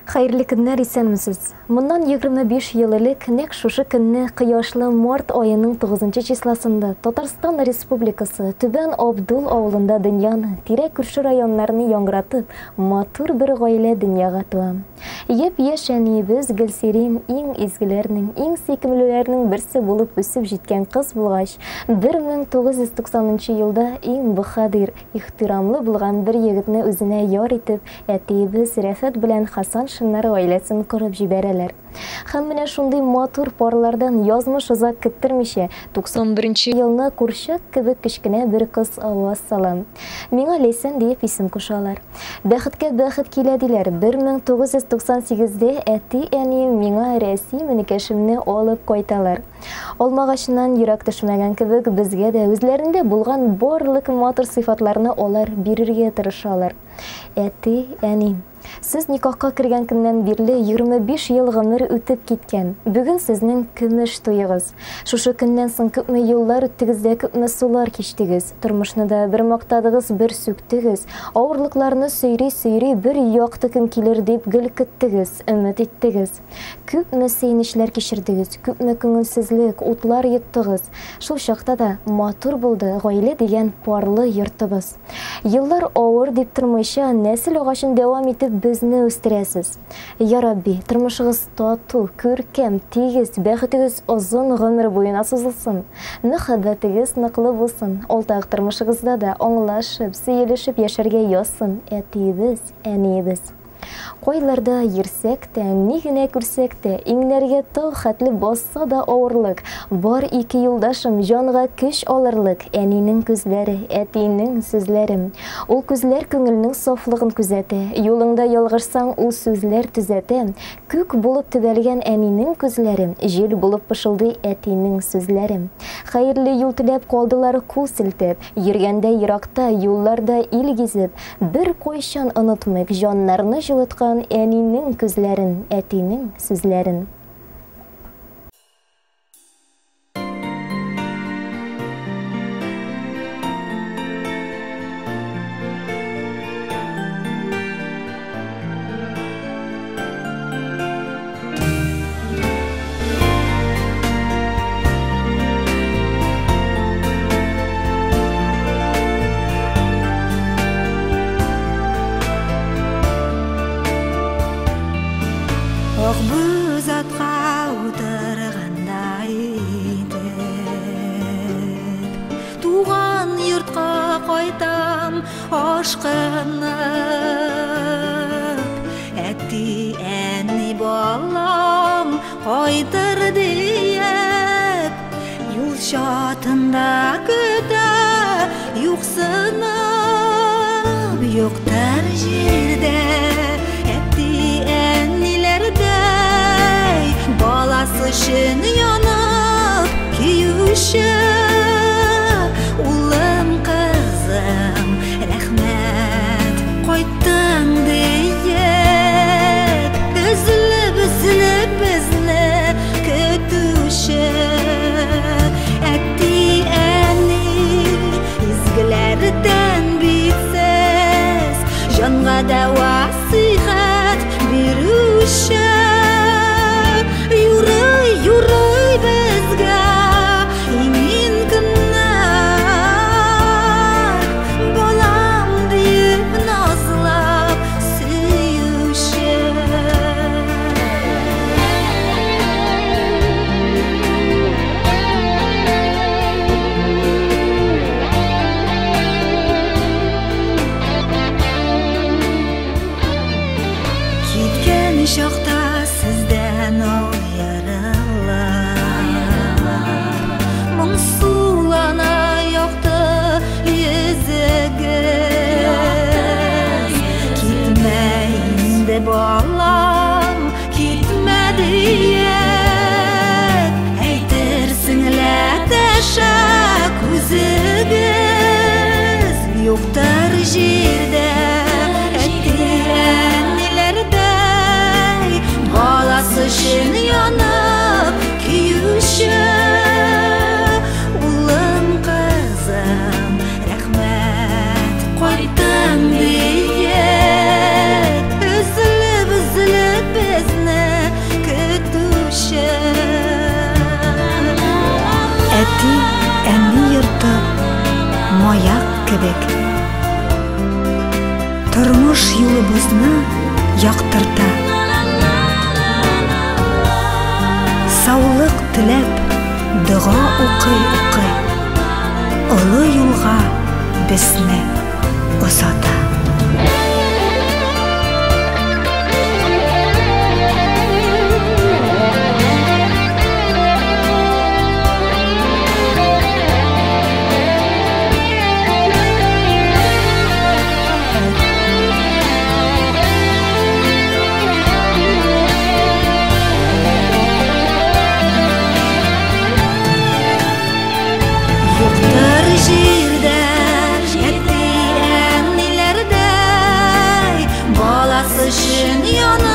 Хайырлы көннәр, исәнмесез. Моннан 25 ел элек нәкъ шушы көнне кояшлы март айының 9 числосында Татарстан Республикасы Түбән Абдул авылында дөньяны, тирә күрше районнарны яңгыратып, матур бер гаилә дөньяга туа. Яшь әниебез Гөлсерин иң изгеләрнең, иң сөйкемлеләрнең берсе булып үсеп җиткән кыз булгач, 1990 елда иң баһадир, ихтирамлы булган бер егетне үзенә яр итеп, әтиебез Рәфәт белән Хасан шуннар гаиләсен корып җибәрәләр. Һәм менә шундый матур парлардан язмыш озак көттермичә, 91 елны күршәк кебек кечкенә бер кыз аваз сала. Миңа Ләйсән дип исем кушалар. Бәхеткә бәхет килә диләр. 1998дә әти-әнием миңа рәсми мөнәкәшемне алып кайталар. Алмагачыннан йөрәк төшмәгән кебек, безгә дә үзләрендә булган барлык матур сыйфатларны алар бирергә тырышалар. Әти-әни, сез никахка кергән көннән бирле 25 ел гомер үтеп киткән. Бүген сезнең көмеш туегыз. Шушы көннән соң күпме еллар үттегез дә күпме сулар кичтегез. Тормышны да бер мактадыгыз, бер сүктегез. Авырлыкларны сөйри-сөйри бер якты көн килер дип гел көттегез, өмет иттегез. Күпме сөйнешләр кичердегез, күпме күңелсезлек, утлар йоттыгыз. Шул чакта да матур булды гаилә дигән парлы йортыбыз. Еллар авыр дип тормыйча, нәсел агачын дәвам итеп безне үстерәсез. Я Рабби, тормышыгыз тату, күркәм, тигез, бәхетегез озын гомер буена сузылсын. Мөхәббәтегез ныклы булсын. Алтак тормышыгызда да аңлашып, сөйләшеп яшәргә язсын әтиебез, әниебез. Койларда йөрсәк тә, ни генә күрсәк тә, иңнәргә тау хәтле басса да авырлык. Бар ике юлдашым җанга көч алырлык. Әнинең күзләре, әтинең сүзләре. Ул күзләр күңелнең сафлыгын күзәтә. Юлыңда ялгышсаң, ул сүзләр төзәтә. Күк булып төбәлгән әнинең күзләре, җил булып пышылдый әтинең сүзләре. Хәерле юл теләп калдылар кул селтәп, йөргәндә еракта, юлларда ил гизеп, бер кайчан онытмыйк җаннарны жылыткан әнинең күзләрен, әтинең сүзләрен. Бұз атқа отырғандай етіп, туған йұртқа қайтам ашқынып. Әтті әні балам қайтыр дейіп, юл шатында күті юқсынып, юқтар жерде баласы үшін янып күйуші. Улым, қызым, рәхмәт, қойттың дейіп, үзіліп бізні күтуші. Әтті әні изгілерден битсіз, жанға да васихат беруші. Юрый безгә имен көннәр, балам дип назлап сөюче. Киткән чакта сездән Сулана яқты езігіз. Китмә инде балам, китмә дейіп, әйтерсің ләтәшә күзігіз. Юқтар жерде әтті-әнилердәй, баласы үшін янып күйуші. Қойттың дейіп, үзіліп юлыбызны яктырта. Саулык теләп, дога укый-укый, олы юлга безне озата. Balası şın yana